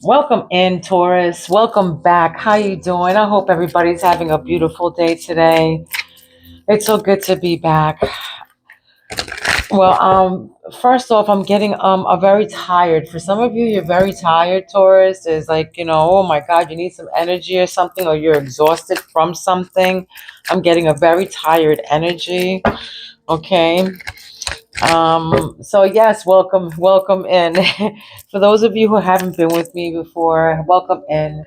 Welcome in, Taurus. Welcome back. How you doing? I hope everybody's having a beautiful day today. It's so good to be back. Well, first off, I'm getting a very tired. For some of you, you're very tired, Taurus. Is like, oh my God, you need some energy or something, or you're exhausted from something. I'm getting a very tired energy. Okay. So yes, welcome in. For those of you who haven't been with me before, welcome in.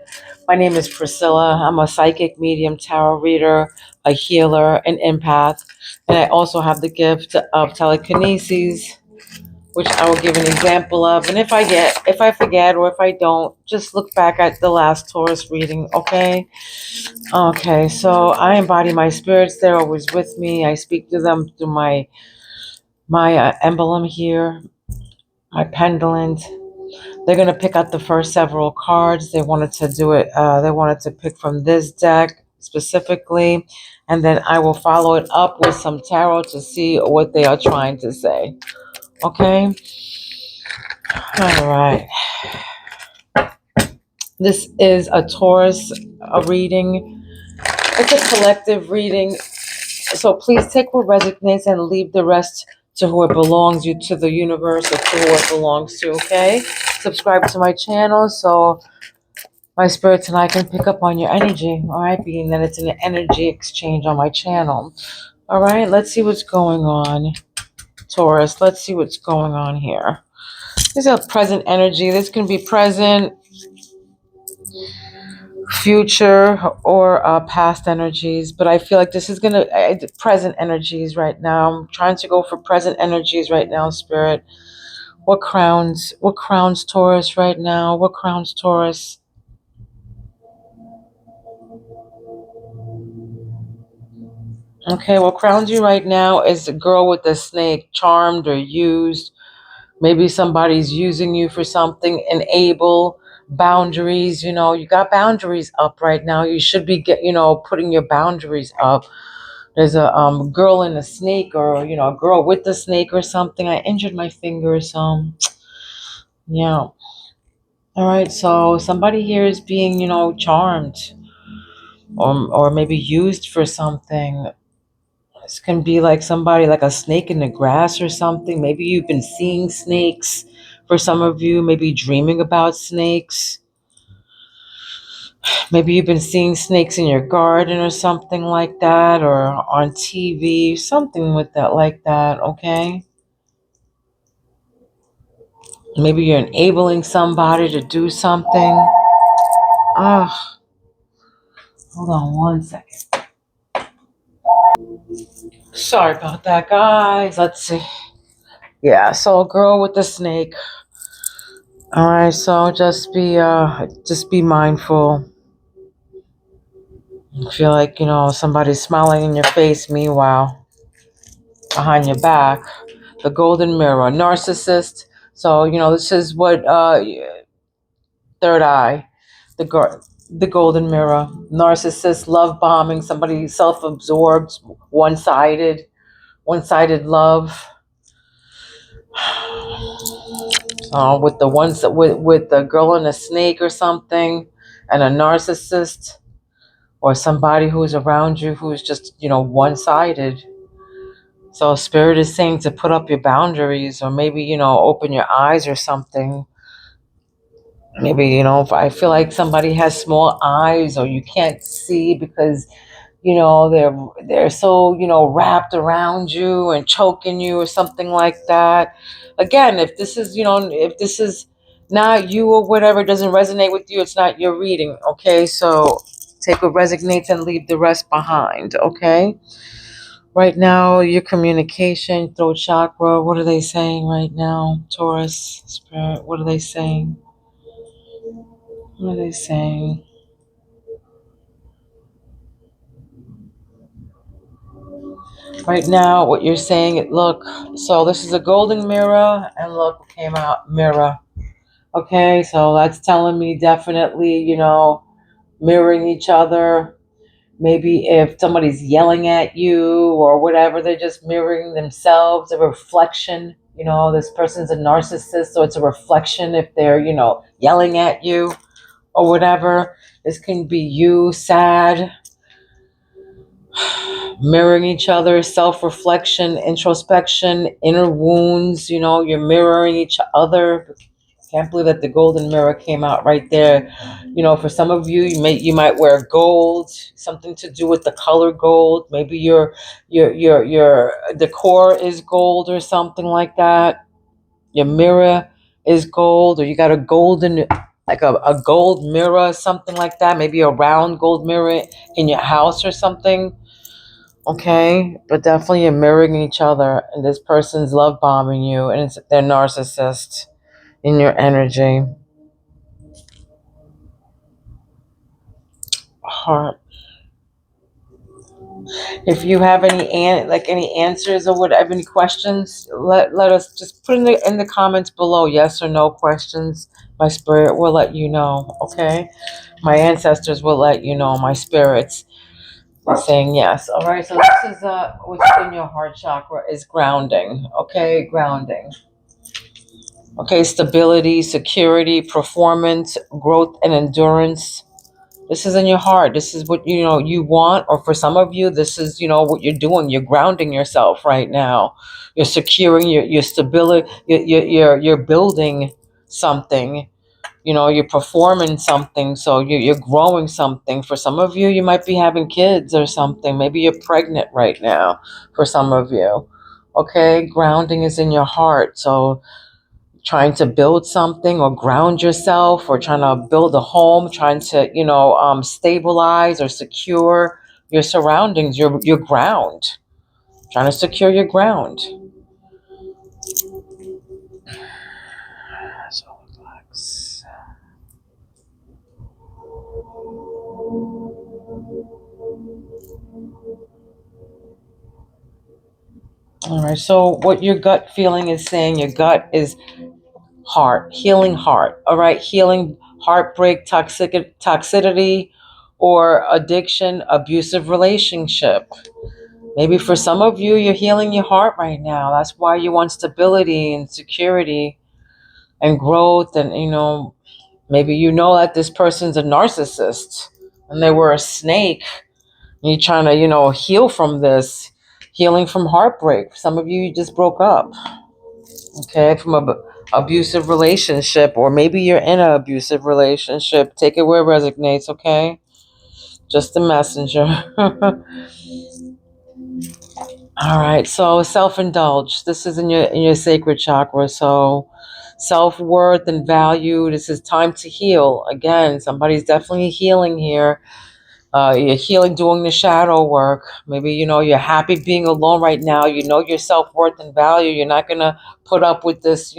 My name is Priscilla. I'm a psychic medium, tarot reader, a healer, an empath, and I also have the gift of telekinesis, which I will give an example of. And if I forget, or if I don't, just look back at the last Taurus reading, okay? Okay, so I embody my spirits. They're always with me. I speak to them through my emblem here, my pendant. They're going to pick out the first several cards. They wanted to do it, they wanted to pick from this deck specifically. And then I will follow it up with some tarot to see what they are trying to say. Okay? All right. This is a Taurus reading. It's a collective reading. So please take what resonates and leave the rest to who it belongs, you to the universe or to who it belongs to, okay? Subscribe to my channel so my spirits and I can pick up on your energy, all right? Being that it's an energy exchange on my channel. All right, let's see what's going on, Taurus. Let's see what's going on here. This is a present energy. This can be present, future, or past energies, but I feel like this is gonna present energies right now. I'm trying to go for present energies right now, Spirit. What crowns Taurus right now? What crowns Taurus? Okay, what crowns you right now is the girl with the snake, charmed or used. Maybe somebody's using you for something. Enable boundaries. You got boundaries up right now. You should be putting your boundaries up. There's a girl in a snake, or a girl with the snake or something. I injured my finger, so yeah. All right, so somebody here is being charmed, or maybe used for something. This can be like somebody, like a snake in the grass or something. Maybe you've been seeing snakes. For some of you, maybe dreaming about snakes. Maybe you've been seeing snakes in your garden or something like that, or on TV, something with that, like that, okay? Maybe you're enabling somebody to do something. Ah, hold on one second. Sorry about that, guys. Let's see. Yeah, so a girl with the snake. All right, so just be mindful. I feel like, somebody's smiling in your face, meanwhile, behind your back. The golden mirror, narcissist. So, this is what, third eye, the golden mirror, narcissist, love bombing, somebody self-absorbed, one-sided love. With the ones with the girl and a snake or something, and a narcissist, or somebody who's around you who's just one-sided. So spirit is saying to put up your boundaries, or maybe open your eyes or something. Maybe if I feel like somebody has small eyes, or you can't see because they're so wrapped around you and choking you or something like that. Again, if this is not you or whatever doesn't resonate with you, it's not your reading, okay? So take what resonates and leave the rest behind, okay? Right now, your communication, throat chakra, what are they saying right now? Taurus, Spirit, what are they saying? What are they saying? Right now, what you're saying, look, so this is a golden mirror, and look what came out, mirror. Okay, so that's telling me definitely, mirroring each other. Maybe if somebody's yelling at you or whatever, they're just mirroring themselves, a reflection, This person's a narcissist, so it's a reflection if they're, yelling at you or whatever. This can be you sad, mirroring each other, self-reflection, introspection, inner wounds. You're mirroring each other. Can't believe that the golden mirror came out right there. For some of you, you might wear gold, something to do with the color gold. Maybe your decor is gold or something like that. Your mirror is gold, or you got a golden, like a gold mirror, something like that. Maybe a round gold mirror in your house or something. Okay, but definitely you're mirroring each other, and this person's love bombing you, and they're narcissist in your energy. Heart. If you have any answers or whatever, any questions, let us just put in the comments below, yes or no questions. My spirit will let you know. Okay, my ancestors will let you know. My spirits are saying yes. All right. So this is what's in your heart chakra is grounding. Okay, grounding. Okay, stability, security, performance, growth, and endurance. This is in your heart. This is what you want, or for some of you, this is what you're doing. You're grounding yourself right now. You're securing your stability. You're building something. You're performing something. So you're growing something. For some of you, you might be having kids or something. Maybe you're pregnant right now. For some of you, okay, grounding is in your heart. So trying to build something or ground yourself, or trying to build a home, trying to stabilize or secure your surroundings, your ground, trying to secure your ground. So relax. All right, so what your gut feeling is saying, your gut is heart, healing heart. All right, healing heartbreak, toxicity, or addiction, abusive relationship. Maybe for some of you, you're healing your heart right now. That's why you want stability and security and growth. And, maybe that this person's a narcissist and they were a snake. And you're trying to, heal from this, healing from heartbreak. Some of you just broke up, okay, from a abusive relationship, or maybe you're in an abusive relationship. Take it where it resonates, okay? Just a messenger. All right, so self-indulge. This is in your sacred chakra. So self-worth and value. This is time to heal. Again, somebody's definitely healing here. You're healing, doing the shadow work. Maybe you're happy being alone right now. Your self-worth and value. You're not gonna put up with this.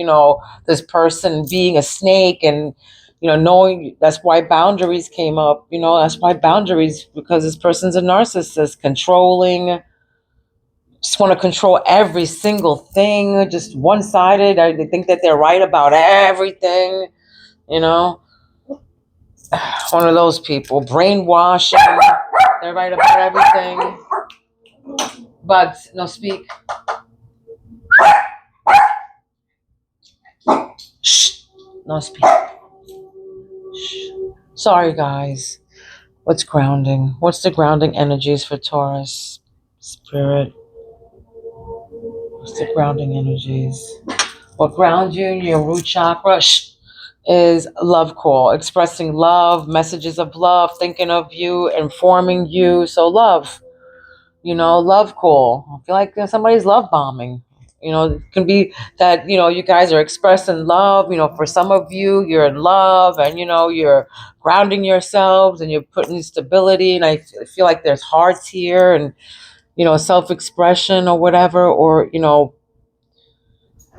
This person being a snake, and knowing that's why boundaries came up. That's why boundaries, because this person's a narcissist, controlling, just want to control every single thing, just one-sided. They think that they're right about everything, you know. One of those people, brainwashing. They're right about everything. Bugs, no speak. Shh, no speak. Shh. Sorry, guys. What's grounding? What's the grounding energies for Taurus? Spirit. What's the grounding energies? What grounds you in your root chakra is love call, expressing love, messages of love, thinking of you, informing you. So love, love call. I feel like somebody's love bombing. It can be that, you guys are expressing love. For some of you, you're in love, and, you're grounding yourselves and you're putting stability. And I feel like there's hearts here, and, self-expression or whatever, or,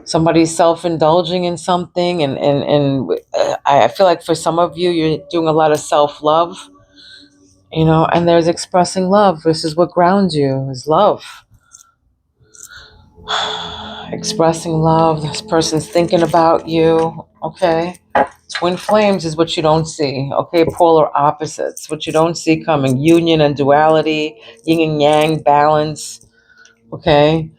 somebody's self-indulging in something, and I feel like for some of you, you're doing a lot of self-love, and there's expressing love. This is what grounds you, is love. Expressing love. This person's thinking about you. Okay, twin flames is what you don't see. Okay, polar opposites, what you don't see coming. Union and duality, yin and yang, balance. Okay,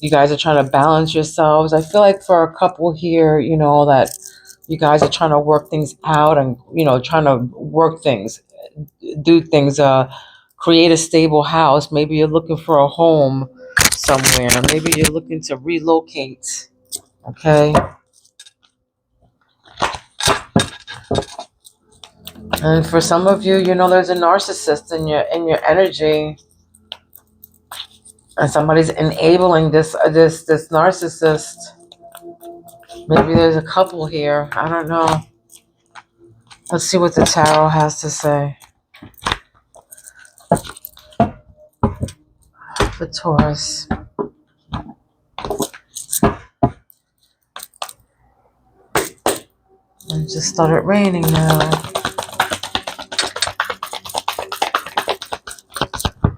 You guys are trying to balance yourselves. I feel like for a couple here, that you guys are trying to work things out and, trying to work things, do things, create a stable house. Maybe you're looking for a home somewhere. Maybe you're looking to relocate. Okay. And for some of you, there's a narcissist in your energy, and somebody's enabling this narcissist. Maybe there's a couple here. I don't know. Let's see what the tarot has to say for Taurus. It just started raining now.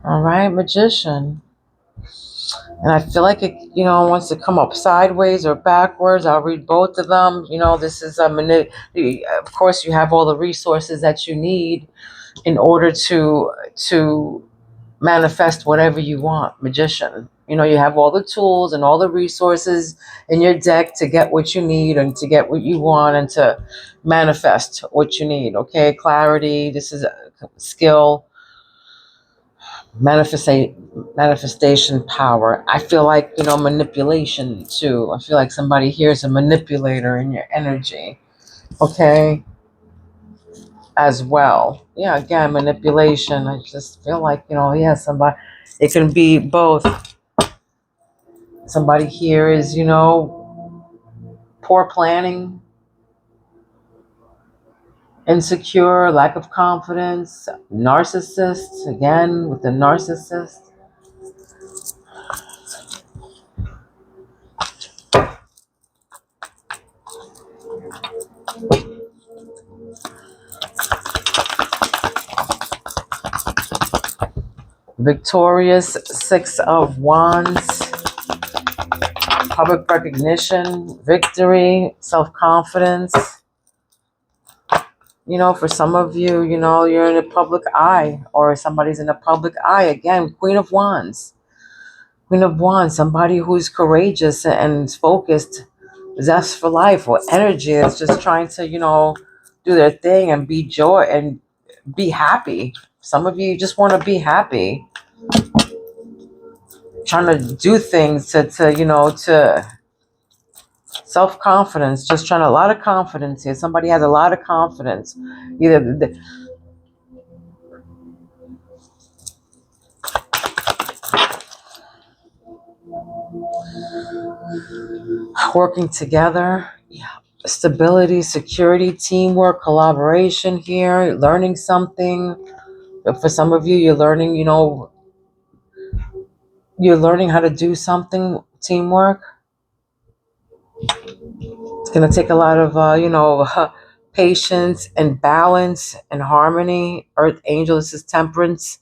All right, Magician. And I feel like it, wants to come up sideways or backwards. I'll read both of them. This is of course, you have all the resources that you need in order to manifest whatever you want, Magician. You have all the tools and all the resources in your deck to get what you need and to get what you want and to manifest what you need. Okay, clarity. This is a skill. Manifestation power. I feel like, manipulation too. I feel like somebody here is a manipulator in your energy. Okay, as well. Yeah, again, manipulation. I just feel like, somebody, it can be both. Somebody here is, poor planning, insecure, lack of confidence, narcissist, again, with the narcissist. Victorious, Six of Wands, public recognition, victory, self-confidence. For some of you, you're in a public eye or somebody's in a public eye. Again, Queen of Wands. Queen of Wands, somebody who's courageous and focused, zest for life or energy that's just trying to, do their thing and be joy and be happy. Some of you just want to be happy. Trying to do things to self-confidence, just trying a lot of confidence here. Somebody has a lot of confidence. Either working together, yeah, stability, security, teamwork, collaboration here, learning something. For some of you, you're learning how to do something, teamwork. It's going to take a lot of, patience and balance and harmony. Earth angel, this is temperance.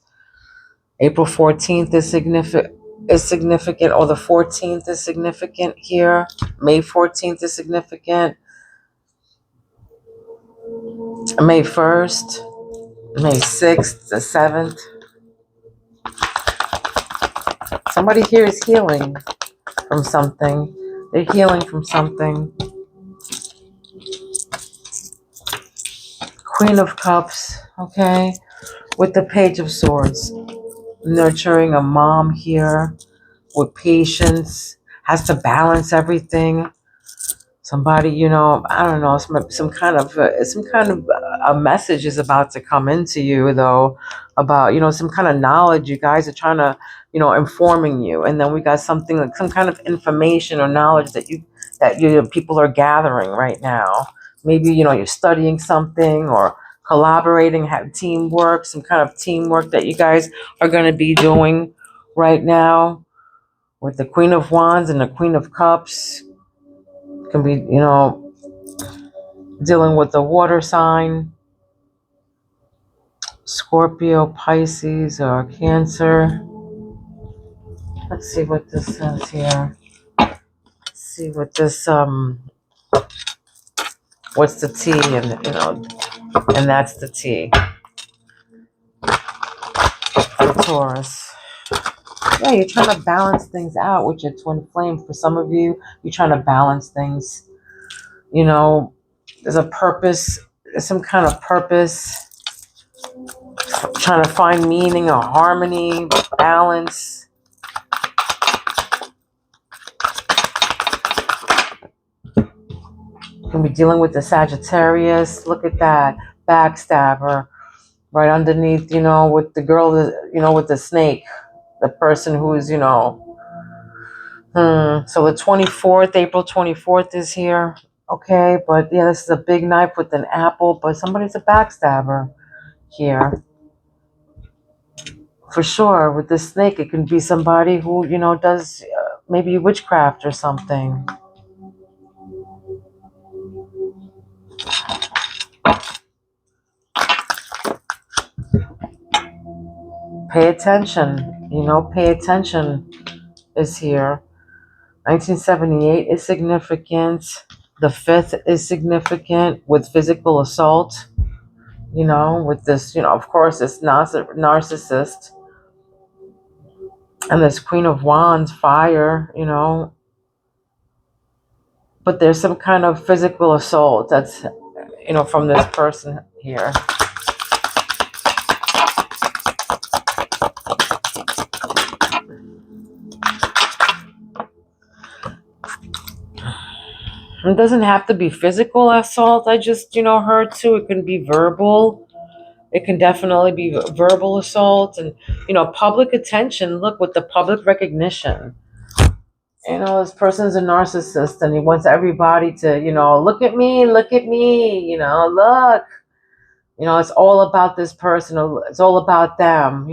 April 14th is significant, or the 14th is significant here. May 14th is significant. May 1st, May 6th, the 7th. Somebody here is healing from something. They're healing from something. Queen of Cups, okay, with the Page of Swords. Nurturing a mom here with patience, has to balance everything. Somebody, I don't know, some kind of a message is about to come into you, though, about, some kind of knowledge. You guys are trying to, informing you. And then we got something like some kind of information or knowledge that people are gathering right now. Maybe, you're studying something or collaborating, have teamwork, some kind of teamwork that you guys are going to be doing right now with the Queen of Wands and the Queen of Cups. Can be, dealing with the water sign, Scorpio, Pisces, or Cancer. Let's see what this says here. Let's see what this, what's the T, and that's the T for Taurus. Yeah, you're trying to balance things out with your twin flame. For some of you, you're trying to balance things. You know, there's a purpose, there's some kind of purpose, trying to find meaning or harmony, balance. You can be dealing with the Sagittarius. Look at that. Backstabber. Right underneath, with the girl, with the snake. The person who's, So the 24th, April 24th is here. Okay, but yeah, this is a big knife with an apple, but somebody's a backstabber here. For sure, with this snake, it can be somebody who, does maybe witchcraft or something. Pay attention, pay attention is here. 1978 is significant. The 5th is significant with physical assault, with this, of course, this narcissist. And this Queen of Wands, fire, but there's some kind of physical assault that's, from this person here. It doesn't have to be physical assault. I just, heard too. It can be verbal. It can definitely be verbal assault and, public attention. Look, with the public recognition. This person's a narcissist and he wants everybody to, look at me, look, look. It's all about this person. It's all about them,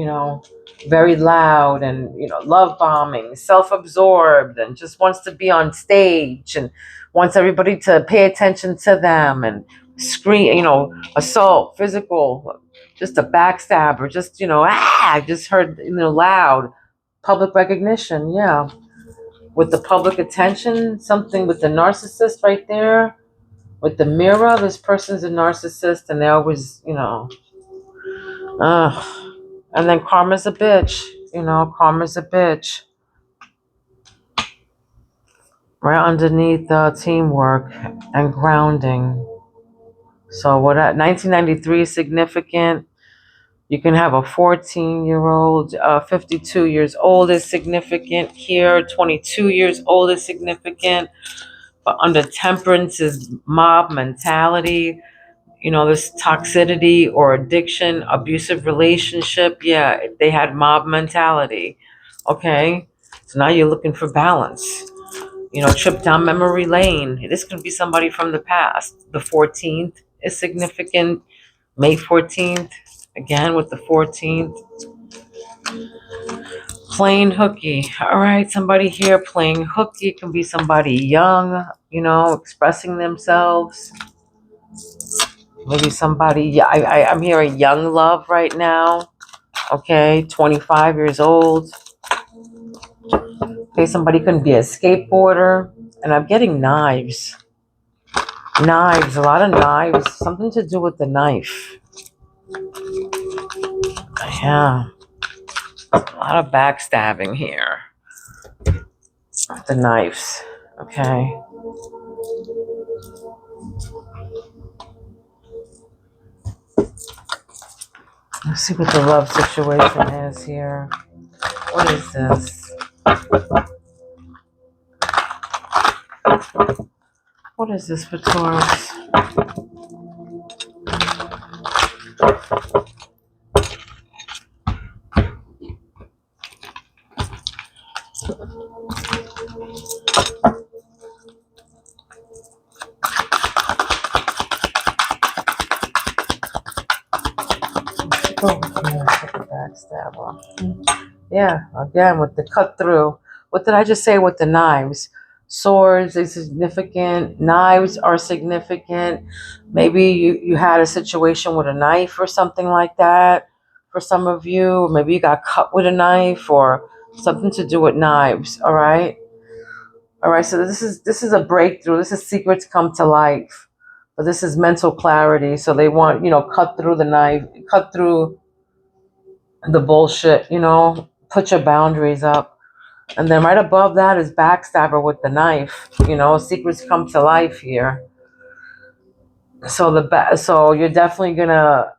very loud and, love bombing, self-absorbed and just wants to be on stage and wants everybody to pay attention to them and scream, assault, physical, just a backstabber, just, I just heard, loud public recognition. Yeah. With the public attention, something with the narcissist right there. With the mirror, this person's a narcissist and they always, and then karma's a bitch, karma's a bitch. Right underneath teamwork and grounding. So what 1993 is significant. You can have a 14-year-old, 52 years old is significant here, 22 years old is significant. But under temperance is mob mentality. This toxicity or addiction, abusive relationship. Yeah, they had mob mentality. Okay, so now you're looking for balance. Trip down memory lane. This could be somebody from the past. The 14th is significant. May 14th, again with the 14th. Playing hooky. All right, somebody here playing hooky can be somebody young, expressing themselves. Maybe somebody, yeah, I'm hearing young love right now. Okay, 25 years old. Okay, somebody could be a skateboarder. And I'm getting knives. Knives, a lot of knives. Something to do with the knife. Yeah. A lot of backstabbing here. With the knives. Okay. Let's see what the love situation is here. What is this? What is this for Taurus? Oh, yeah, the backstabber. Yeah, again with the cut through. What did I just say with the knives? Swords is significant. Knives are significant. Maybe you had a situation with a knife or something like that. For some of you, maybe you got cut with a knife or something to do with knives. All right. All right. So this is a breakthrough. This is secrets come to life. But this is mental clarity. So they want cut through the knife, cut through the bullshit. put your boundaries up. And then right above that is backstabber with the knife. Secrets come to life here. So you're definitely gonna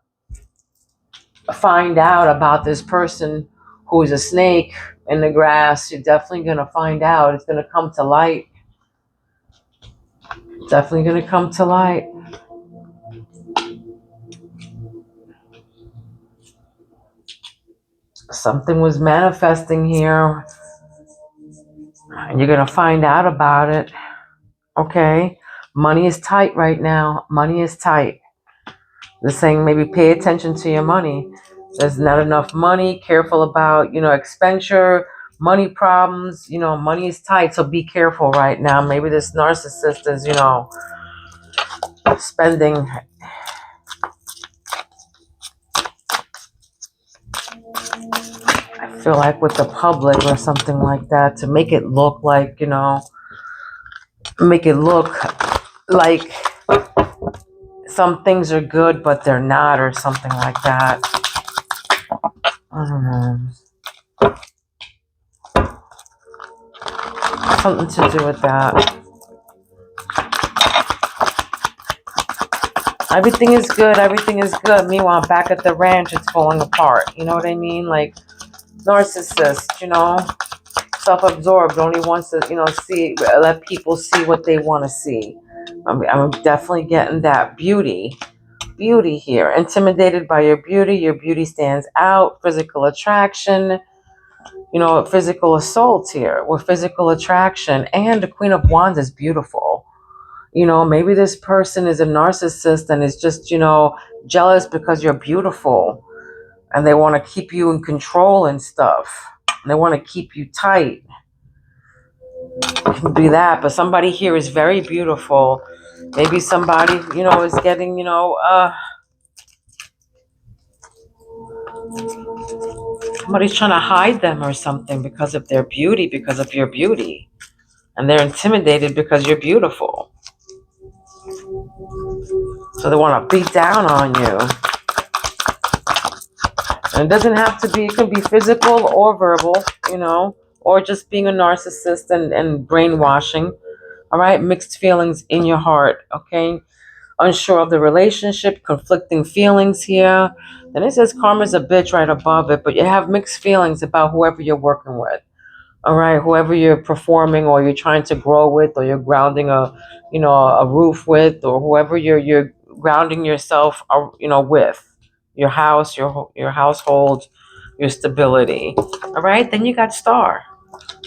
find out about this person who is a snake in the grass. You're definitely gonna find out. It's gonna come to light. Definitely gonna come to light. Something was manifesting here, and you're gonna find out about it. Okay, money is tight right now. Money is tight. They're saying maybe pay attention to your money. There's not enough money. Careful about, expenditure, money problems. Money is tight, so be careful right now. Maybe this narcissist is, spending. I feel like with the public or something like that to make it look like, make it look like some things are good, but they're not, or something like that. I don't know. Something to do with that. Everything is good. Everything is good. Meanwhile, back at the ranch, it's falling apart. You know what I mean? Like, narcissist, self-absorbed, only wants to, let people see what they want to see. I'm definitely getting that beauty here. Intimidated by your beauty. Your beauty stands out. Physical attraction. Physical assault here with physical attraction. And the Queen of Wands is beautiful. Maybe this person is a narcissist and is just, jealous because you're beautiful. And they want to keep you in control and stuff. They want to keep you tight. It can be that. But somebody here is very beautiful. Maybe somebody, is getting, somebody's trying to hide them or something because of their beauty, because of your beauty. And they're intimidated because you're beautiful. So they want to beat down on you. And it doesn't have to be, it can be physical or verbal, or just being a narcissist and brainwashing. All right, mixed feelings in your heart, okay? Unsure of the relationship, conflicting feelings here. Then it says karma's a bitch right above it, but you have mixed feelings about whoever you're working with. All right, whoever you're performing or you're trying to grow with, or you're grounding a roof with, or whoever you're grounding yourself, with your house, your household, your stability. All right, then you got star.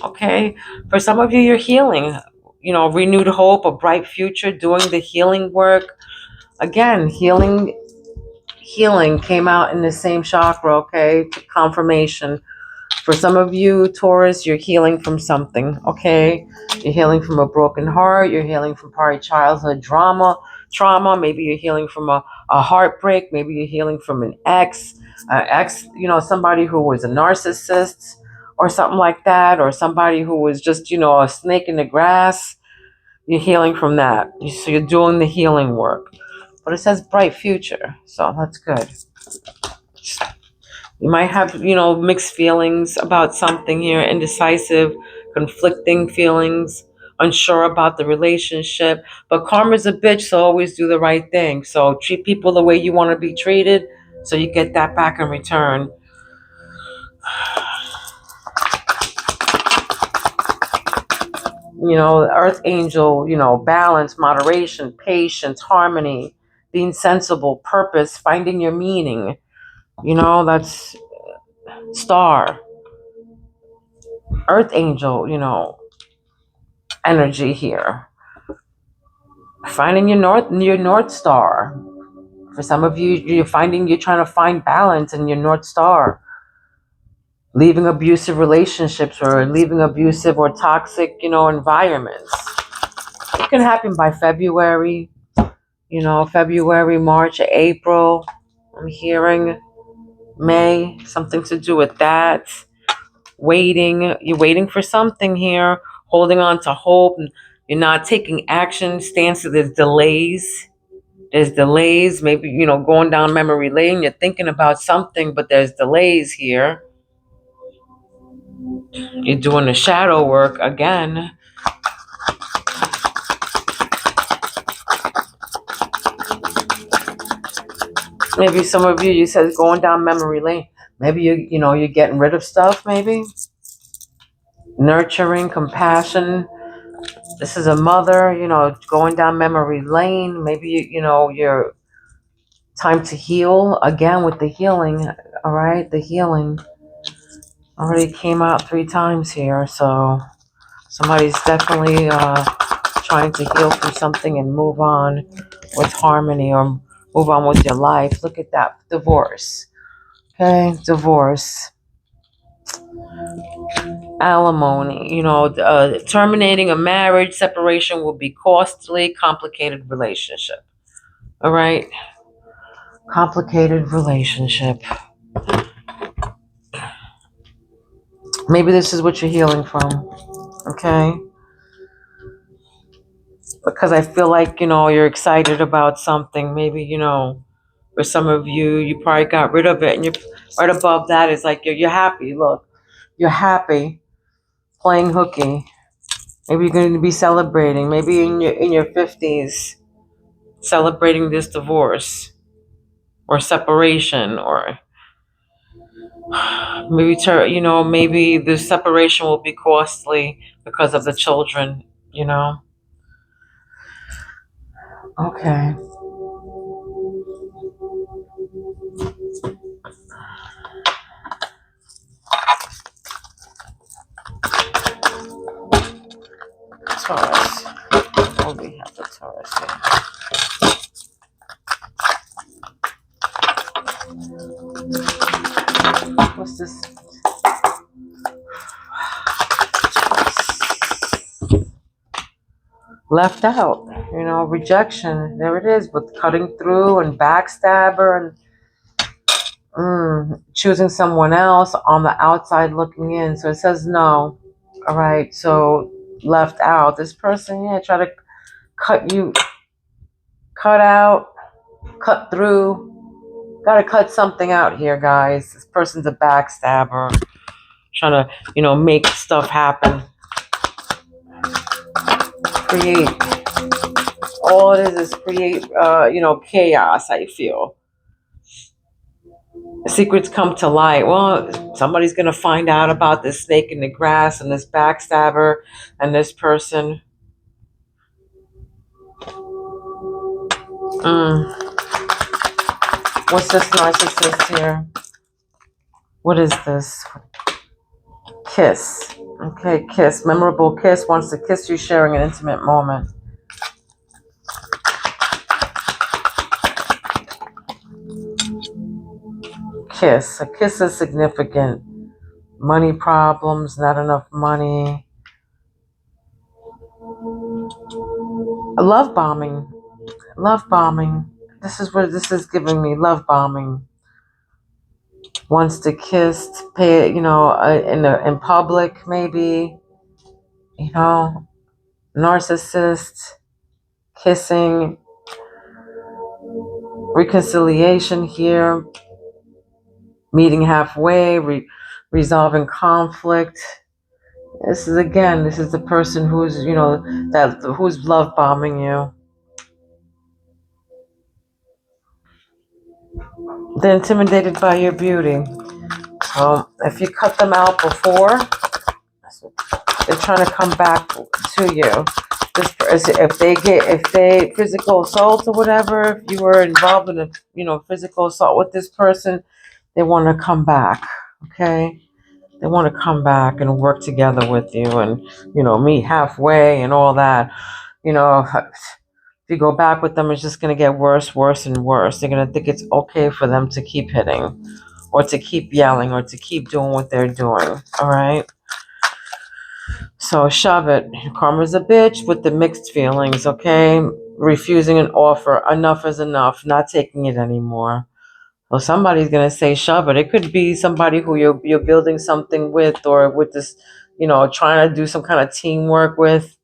Okay, for some of you, you're healing. Renewed hope, a bright future, doing the healing work. Again, healing came out in the same chakra. Okay, confirmation. For some of you, Taurus, you're healing from something, okay? You're healing from a broken heart. You're healing from probably childhood trauma. Maybe you're healing from a heartbreak. Maybe you're healing from an ex, somebody who was a narcissist or something like that, or somebody who was just, a snake in the grass. You're healing from that. So you're doing the healing work. But it says bright future, so that's good. You might have, mixed feelings about something here, indecisive, conflicting feelings, unsure about the relationship. But karma's a bitch, so always do the right thing. So treat people the way you want to be treated, so you get that back in return. Earth angel, balance, moderation, patience, harmony, being sensible, purpose, finding your meaning. That's star. Earth angel, energy here. Finding your north star. For some of you, you're trying to find balance in your north star. Leaving abusive relationships or leaving abusive or toxic, environments. It can happen by February, February, March, April. I'm hearing May, something to do with that. You're waiting for something here, holding on to hope. You're not taking action, stance. There's delays. Maybe, going down memory lane. You're thinking about something, but there's delays here. You're doing the shadow work again. Maybe some of you said going down memory lane. Maybe you're getting rid of stuff, maybe. Nurturing, compassion. This is a mother, going down memory lane. Maybe, you're time to heal again with the healing. All right, the healing already came out 3 times here. So somebody's definitely trying to heal through something and move on with harmony or move on with your life. Look at that. Divorce. Okay, divorce. Alimony. Terminating a marriage, separation will be costly, complicated relationship. All right? Complicated relationship. Maybe this is what you're healing from. Okay? Because I feel like, you're excited about something. Maybe, for some of you, you probably got rid of it. And you're right above that is like you're happy. Look, you're happy playing hooky. Maybe you're going to be celebrating. Maybe in your 50s, celebrating this divorce or separation, or maybe the separation will be costly because of the children. Okay. Taurus. Oh, we have the Taurus here. What's this? Left out, rejection. There it is, with cutting through and backstabber and choosing someone else on the outside looking in. So it says no. All right, so left out. This person, try to cut out, cut through. Got to cut something out here, guys. This person's a backstabber, trying to, make stuff happen. Create. All it is create, chaos, I feel. Secrets come to light. Well, somebody's going to find out about this snake in the grass and this backstabber and this person. What's this narcissist here? What is this? Kiss. Okay, kiss. Memorable kiss. Wants to kiss you, sharing an intimate moment. Kiss. A kiss is significant. Money problems, not enough money. Love bombing. Love bombing. This is what this is giving me. Love bombing. Wants to kiss, pay it, in public, maybe. Narcissist, kissing, reconciliation here, meeting halfway, resolving conflict. This is the person who's, who's love bombing you. They're intimidated by your beauty. So if you cut them out before, they're trying to come back to you. If they physical assault or whatever, if you were involved in a physical assault with this person, they want to come back. Okay, they want to come back and work together with you, and meet halfway and all that. If you go back with them, it's just going to get worse, worse, and worse. They're going to think it's okay for them to keep hitting, or to keep yelling, or to keep doing what they're doing. All right. So shove it. Karma's a bitch with the mixed feelings, okay? Refusing an offer. Enough is enough. Not taking it anymore. Well, somebody's going to say shove it. It could be somebody who you're building something with, or with this, trying to do some kind of teamwork with.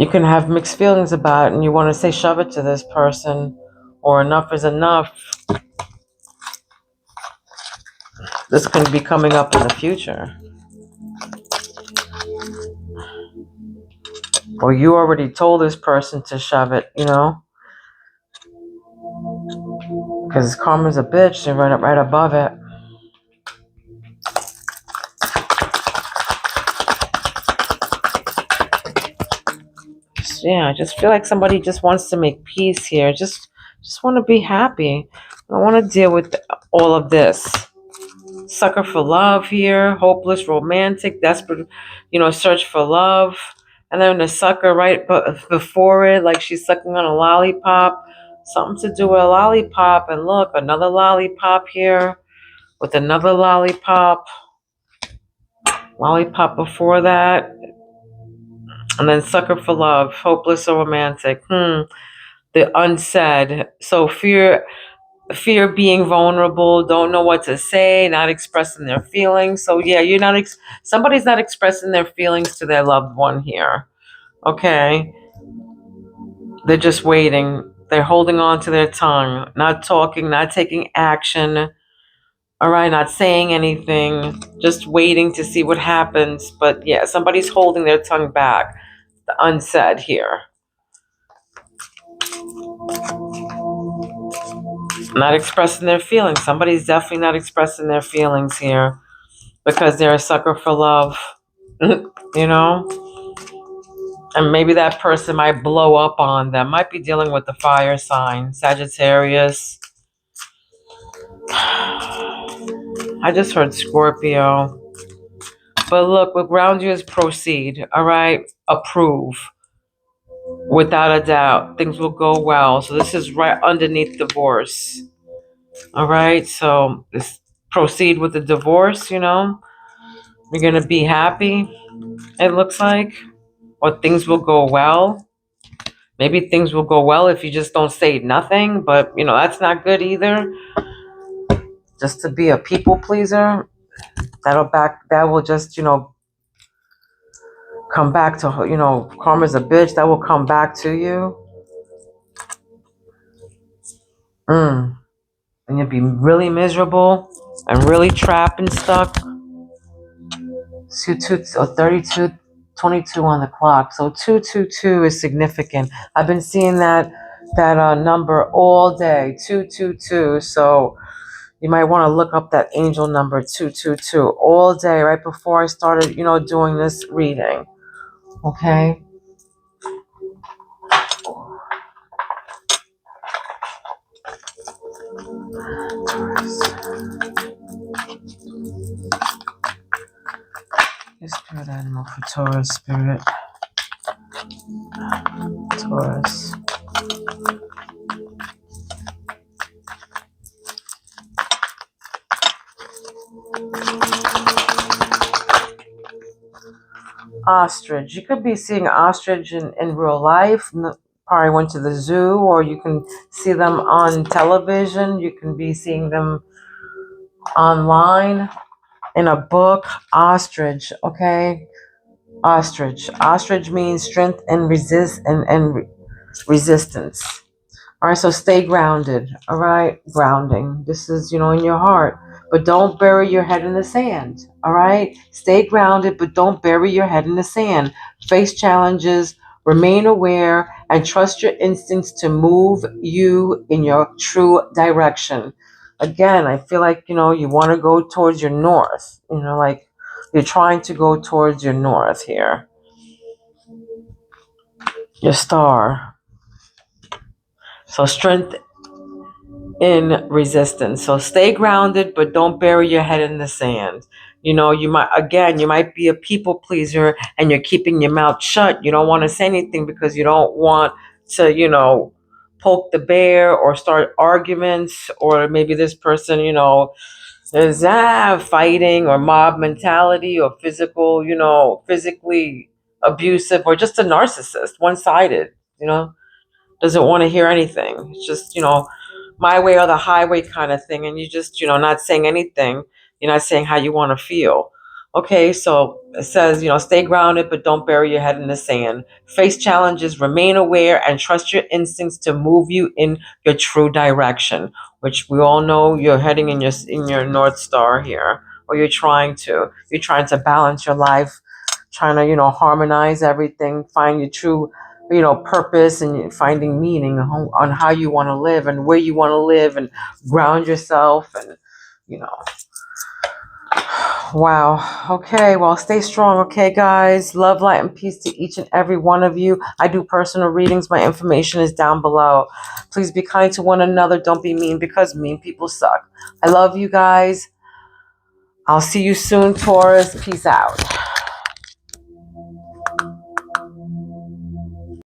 You can have mixed feelings about it, and you want to say shove it to this person, or enough is enough. This could be coming up in the future. Or you already told this person to shove it, because karma's a bitch. They run it right above it. Yeah, I just feel like somebody just wants to make peace here. Just want to be happy. I don't want to deal with all of this. Sucker for love here, hopeless, romantic, desperate, search for love. And then the sucker right before it, like she's sucking on a lollipop. Something to do with a lollipop. And look, another lollipop here with another lollipop. Lollipop before that. And then sucker for love, hopeless or romantic. The unsaid. So fear being vulnerable, don't know what to say, not expressing their feelings. So yeah, somebody's not expressing their feelings to their loved one here. Okay, they're just waiting. They're holding on to their tongue, not talking, not taking action. All right, not saying anything, just waiting to see what happens. But yeah, somebody's holding their tongue back. The unsaid here. Not expressing their feelings. Somebody's definitely not expressing their feelings here because they're a sucker for love, you know? And maybe that person might blow up on them, might be dealing with the fire sign, Sagittarius. I just heard Scorpio. But look, what ground you is proceed, all right? Approve. Without a doubt, things will go well. So this is right underneath divorce. All right, so this proceed with the divorce, You're going to be happy, it looks like. Or things will go well. Maybe things will go well if you just don't say nothing, but that's not good either. Just to be a people pleaser, that will just, come back to, karma's a bitch, that will come back to you. And you'll be really miserable and really trapped and stuck. 32, 22 on the clock. So 222 is significant. I've been seeing that number all day, 222. So you might want to look up that angel number 222 all day right before I started, doing this reading. Okay? Spirit animal for Taurus, spirit. Taurus. Ostrich. You could be seeing ostrich in real life. Probably went to the zoo, or you can see them on television. You can be seeing them online in a book. Ostrich, okay? Ostrich. Ostrich means strength and resistance. All right, so stay grounded. All right, grounding. This is, in your heart. But don't bury your head in the sand. All right, stay grounded, but don't bury your head in the sand. Face challenges, remain aware, and trust your instincts to move you in your true direction. Again, I feel like, you want to go towards your north. Like you're trying to go towards your north here. Your star. So strength in resistance. So stay grounded, but don't bury your head in the sand. You might be a people pleaser and you're keeping your mouth shut. You don't want to say anything because you don't want to, poke the bear or start arguments, or maybe this person, is fighting or mob mentality or physically abusive, or just a narcissist, one-sided, doesn't want to hear anything. It's just, my way or the highway kind of thing. And you just, not saying anything. You're not saying how you want to feel. Okay, so it says, stay grounded, but don't bury your head in the sand. Face challenges, remain aware, and trust your instincts to move you in your true direction. Which we all know you're heading in your North Star here, or you're trying to. You're trying to balance your life, trying to harmonize everything, find your true purpose, and finding meaning on how you want to live and where you want to live, and ground yourself, and you know wow. Okay. Well, stay strong. Okay, guys. Love, light, and peace to each and every one of you. I do personal readings. My information is down below. Please be kind to one another. Don't be mean, because mean people suck. I love you guys. I'll see you soon, Taurus. Peace out.